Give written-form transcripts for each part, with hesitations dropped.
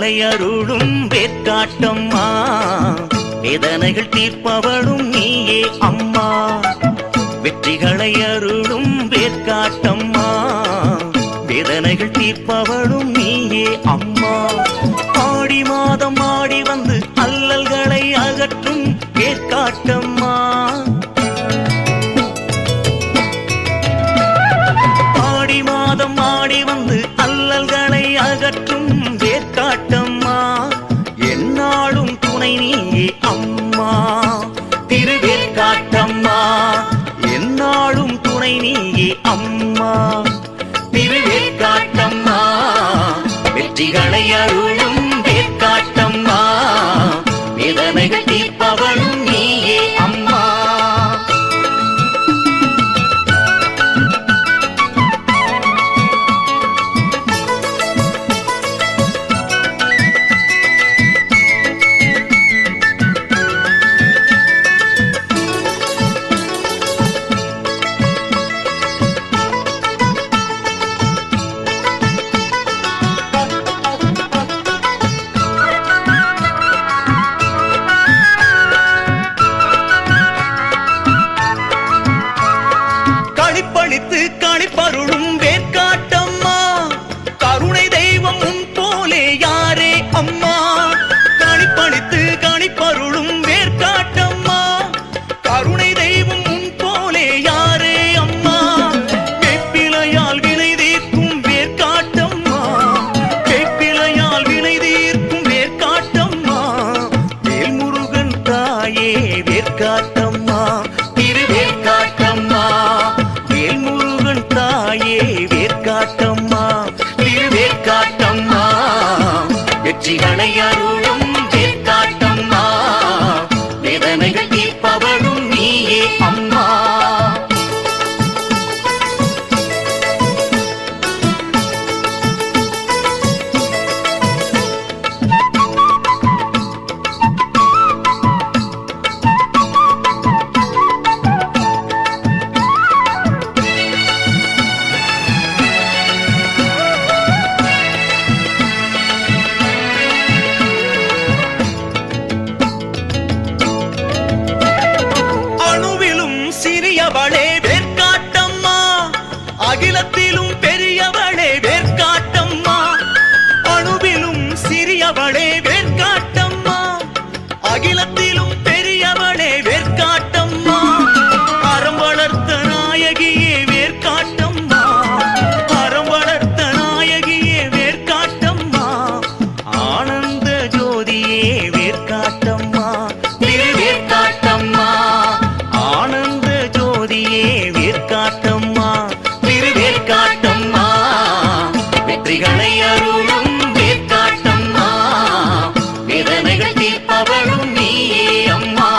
வெற்றிகளை அருளும் வேற்காட்டம்மா, வேதனைகள் தீர்ப்பவளும் நீயே அம்மா. வெற்றிகளை அருளும் வேற்காட்டம்மா, வேதனைகள் தீர்ப்பவளும் நீயே அம்மா. ஆடி மாதம் ஆடி வந்து அல்லல்களை அகற்றும் வேற்காட்டம்மா. ஆடி மாதம் ஆடி வந்து அல்லல்களை அகற்றும் வேற்காட்டம்மா, என்னாலும் துணை நீயே அம்மா. திருவேற்காட்டம்மா, என்னாலும் துணை நீயே அம்மா. திருவேற்காட்டம்மா, வெற்றிகளை அருளும் வேற்காட்டம்மா, வேதனைகள் தீர்ப்பவளும் நீயே அம்மா. களிப்பருளும் வேற்காட்டம்மா, கருணை தெய்வம் உன் போலே யாரே அம்மா. களிப்பளித்து களிப்பருளும் வேற்காட்டம்மா, கருணை தெய்வம் உன் போலே யாரே அம்மா. வேப்பிலையால் வினை தீர்க்கும் வேற்காட்டம்மா, வேப்பிலையால் வினை தீர்க்கும் வேற்காட்டம்மா. வேல்முருகன் தாயே வேற்காட்டம்மா, திருவேற்காட்டம்மா. வேல்முருகன் தாயே வேற்காட்டம்மா, திருவேற்காட்டம்மா. வெற்றிகளை அருளும் வேற்காட்டம்மா, வேதனைகள் தீர்ப்பவளும் நீயே அம்மா. சிறியவளே வேற்காட்டம்மா, அகிலத்திலும் பெரியவளே வேற்காட்டம்மா. அணுவிலும் சிறியவளே வேற்காட்டம்மா, அகிலத்திலும் பெரியவளே வேற்காட்டம்மா. அறம் வளர்த்த நாயகியே வேற்காட்டம்மா, அறம் வளர்த்த நாயகியே வேற்காட்டம்மா. ஆனந்த ஜோதியே வேற்காட்டம்மா, திருவேற்காட்டம்மா. ஆனந்த ஜோதியே வேற்காட்டம்மா, திருவேற்காட்டம்மா. வெற்றிகளை அருளும் வேற்காட்டம்மா, வேதனைகள் தீர்ப்பவளும் நீயே அம்மா.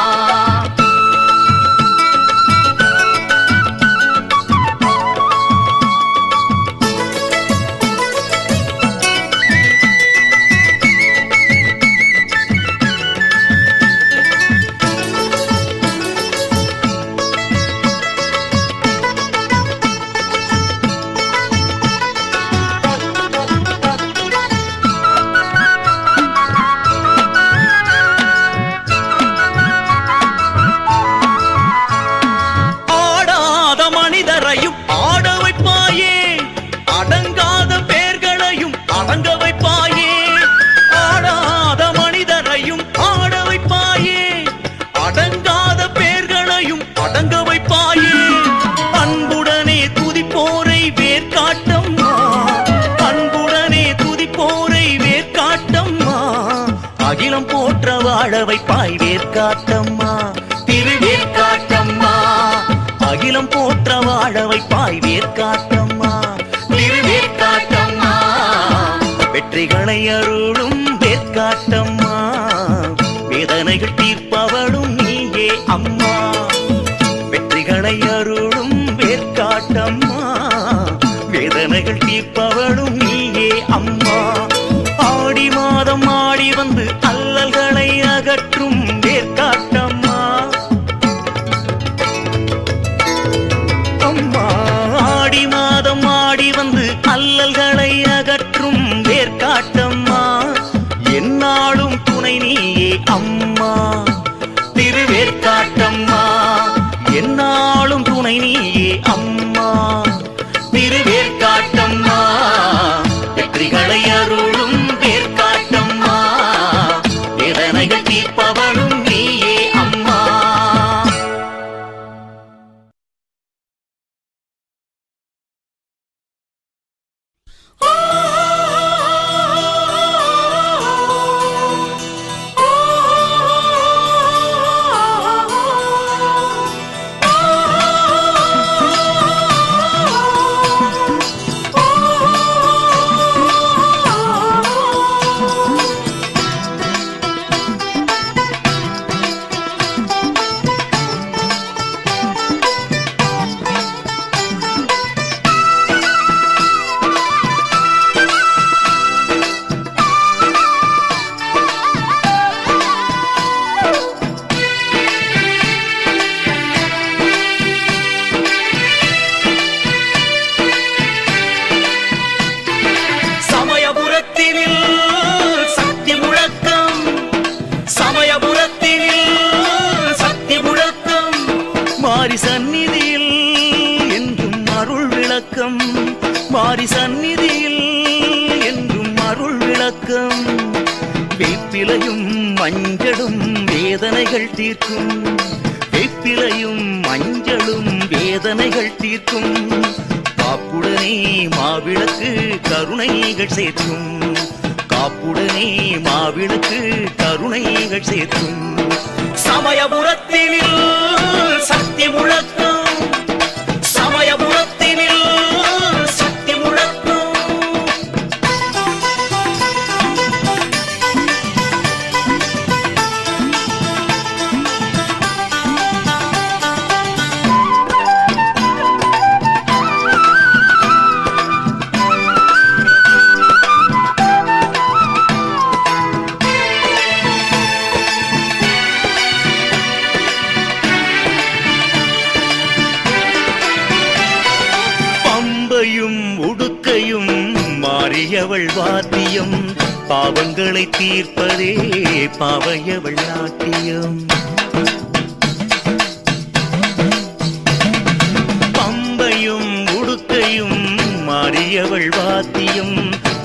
ஆட வைப்பாயே, அடங்காத பேர்களையும் அடங்க வைப்பாயே. ஆடாத மனிதரையும் ஆட வைப்பாயே, அடங்காத பேர்களையும் அடங்க வைப்பாயே. அன்புடனே துதிப்போரை வேற்காட்டம்மா, அன்புடனே துதிப்போரை வேற்காட்டம்மா. அகிலம் போற்ற வாழ வைப்பாய் வேற்காட்டம்மா, திருவேற்காட்டம்மா. அகிலம் போற்ற வாழ வைப்பாய் வேற்காட்டம்மா, திருவேற்காட்டம்மா. வெற்றிகளை அருளும் வேற்காட்டம்மா, வேதனைகள் தீர்ப்பவளும் நீயே அம்மா. வெற்றிகளை அருளும் வேற்காட்டம்மா, வேதனைகள் தீர்ப்பவளும் நீயே அம்மா. ஆடி மாதம் ஆடி வந்து அல்லல்களை அகற்றும் வேற்காட்டம்மா. அம்மா ஆடி மாதம் ஆடி வந்து அல்லல்களை அகற்றும் வேற்காட்டம்மா. வேப்பிலையும் மஞ்சளும் வேதனைகள் தீர்க்கும், வேப்பிலையும் மஞ்சளும் வேதனைகள் தீர்க்கும். காப்புடனே மாவிளக்கு கருணைகள் சேர்க்கும், காப்புடனே மாவிளக்கு கருணைகள் சேர்க்கும். சமயபுரத்தினில் சக்தி முழக்கம், சமயபுரத்தினில் சக்தி முழக்கம். உடுக்கையும் மாறியவள் வாத்தியம், பாவங்களை தீர்ப்பதே பாவையவள் நாட்டியம். பம்பையும் உடுக்கையும் மாறியவள் வாத்தியம்,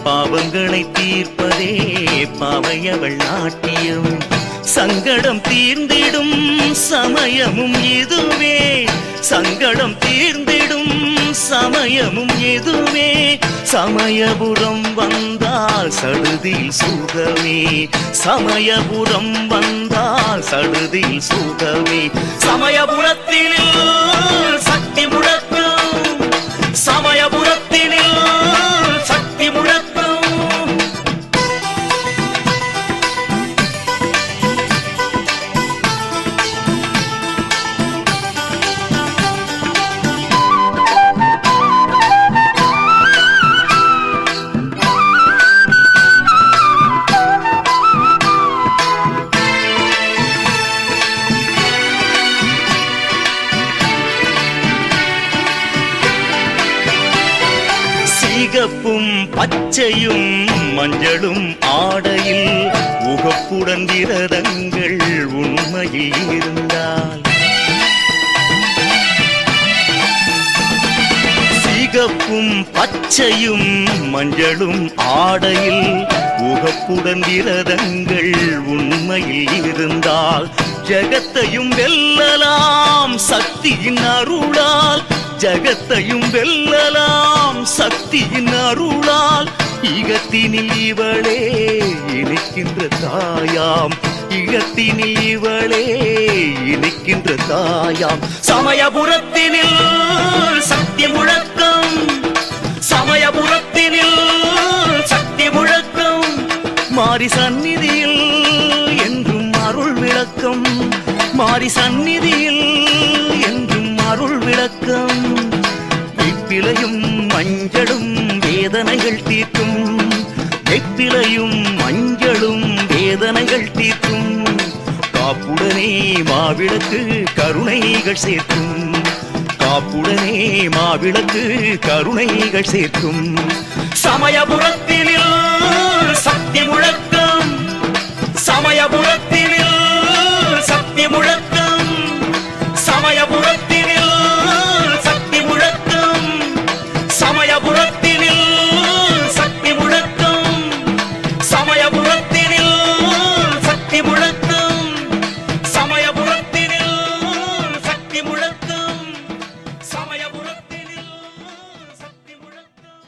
பாவங்களை தீர்ப்பதே பாவையவள் நாட்டியம். சங்கடம் தீர்ந்திடும் சமயமும் இதுவே, சங்கடம் தீர்ந்திடும் சமயமும் எதுவே. சமயபுரம் வந்தால் சடுதில் சுகமே, சமயபுரம் வந்தால் சடுதில் சுகமே. சமயபுரத்தினில் சக்தி முழக்கம், சமயபுரத்தினில் சக்தி முழக்கம். சிகப்பும் பச்சையும் மஞ்சளும் ஆடையில் உகப்புடன் விரதங்கள் உண்மையில் இருந்தால், சிகப்பும் பச்சையும் மஞ்சளும் ஆடையில் உகப்புடன் விரதங்கள் உண்மையில் இருந்தால், ஜகத்தையும் வெல்லலாம் சக்தியின் அருளால், ஜகத்தையும் வெல்லலாம் சக்தியின் அருளால். இகத்தினில் இவளே இனிக்கின்ற தாயாம், இகத்தினில் இவளே இனிக்கின்ற தாயாம். சமயபுரத்தினில் சக்தி முழக்கம், சமயபுரத்தினில் சக்தி முழக்கம். மாரி சந்நிதியில் என்றும் அருள் விளக்கம், மாரி சந்நிதியில் என்றும் அருள் விளக்கம். வேப்பிலையும் மஞ்சளும் வேதனைகள் தீர்க்கும், வேப்பிலையும் மஞ்சளும் வேதனைகள் தீர்க்கும். காப்புடனே மாவிளக்கு கருணைகள் சேர்க்கும், காப்புடனே மாவிளக்கு கருணைகள் சேர்க்கும். சமயபுரத்தினில் சக்தி முழக்கம், சமயபுரத்தினில் சக்தி முழக்கம், சமயபுரத்தினில் சக்தி முழக்கம், சமயபுரத்தினில் சக்தி முழக்கம், சமயபுரத்தினில் சக்தி முழக்கம், சமயபுரத்தினில் சக்தி முழக்கம், சமயபுரத்தினில் சக்தி முழக்கம்.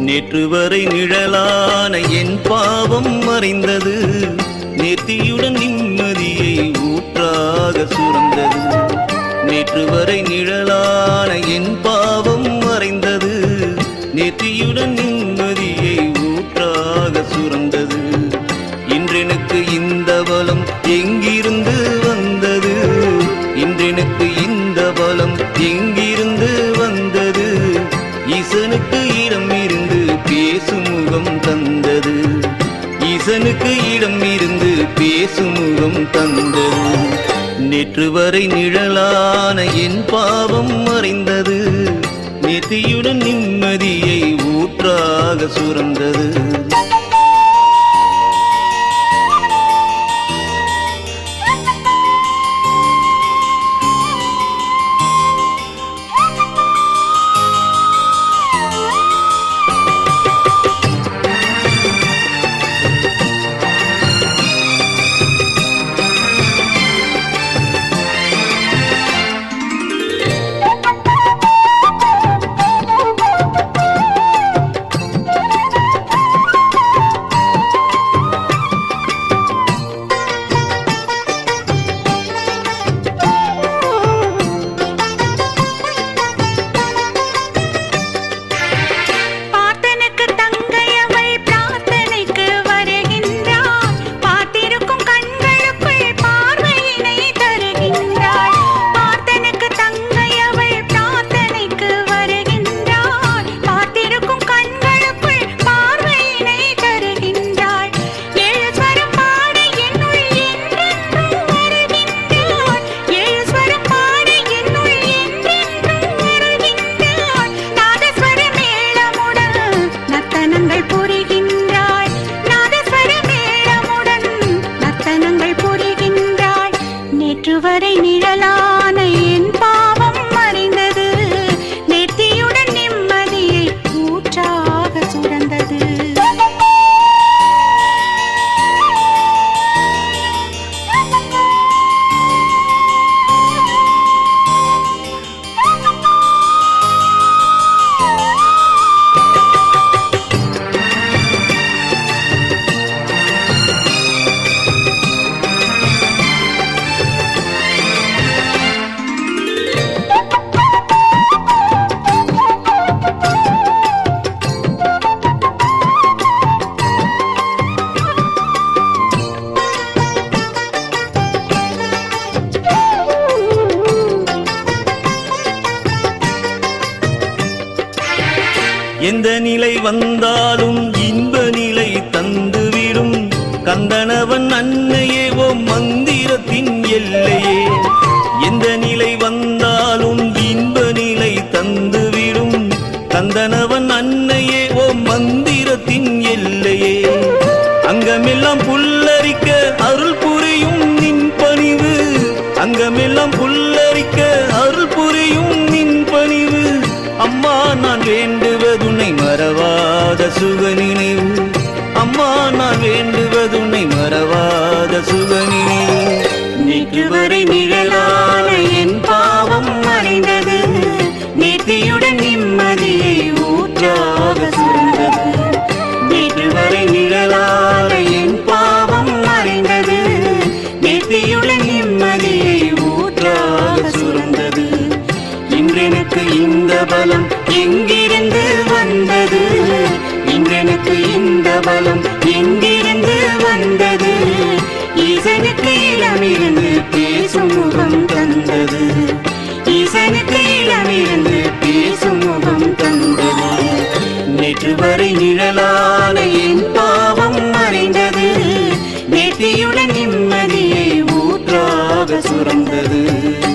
நேற்று வரை நிழலான என் பாவம் மறைந்தது, நேர்த்தியுடன் நிம்மதியை ஊற்றாக சுரந்தது. நேற்று வரை நிழலான என் பாவம் மறைந்தது, நேர்த்தியுடன் நிம்மதியை ஊற்றாக சுரந்தது. இன்றெனக்கு இந்த பலம் எங்கிருந்து வந்தது? இன்றெனக்கு இந்த பலம் எங்கிருந்து வந்தது? ஈசனுக்கு இடம் இருந்து பேசும் முகம் தந்தது. ஈசனுக்கு இடம் இருந்து பேசும் முகம் தந்தது. நேற்று வரை நிழலான என் பாவம் மறைந்தது. நேர்த்தியுடன் நிம்மதியை ஊற்றாக சுரந்தது. வரை நிழலான என் பாவம் மறைந்தது. நேர்த்தியுடன் நிம்மதியை ஊற்றாக சுரந்தது. எந்த நிலை வந்தாலும் இன்ப நிலை தந்துவிடும் கந்தனவன் அன்னையே ஓ மந்திரத்தின் எல்லையே. எந்த நிலை வந்தாலும் இன்ப நிலை தந்துவிடும் கந்தனவன் அன்னையே ஓ மந்திரத்தின் எல்லையே. அங்கமெல்லாம் புல்லரிக்க அருள் புரியும் நின் பணிவு. அங்கமெல்லாம் புல்லரிக்க அருள் புரியும் நின் பணிவு. அம்மா நான் வேண்டுவதுன்னை மறவாத சுக நினைவு. அம்மா நான் வேண்டுவதுன்னை மறவாத சுக நினைவு. நேற்று வரை நிழலான என் பாவம் மறைந்தது. நேர்த்தியுடன் நிம்மதியை ஊற்றாக சுரந்தது. நேற்று வரை நிழலான என் பாவம் மறைந்தது. நேர்த்தியுடன் நிம்மதியை ஊற்றாக சுரந்தது. இன்றெனக்கு இந்த பலம் எங்கிருந்து வந்தது? இன்றெனக்கு இந்த பலம் எங்கிருந்து வந்தது? ஈசனுக்கு இடமிருந்து பேசும் முகம் தந்தது. ஈசனுக்கு இடமிருந்து பேசும் முகம் தந்தது. நேற்று வரை நிழலான என் பாவம் மறைந்தது. நேர்த்தியுடன் நிம்மதியை ஊற்றாக சுரந்தது.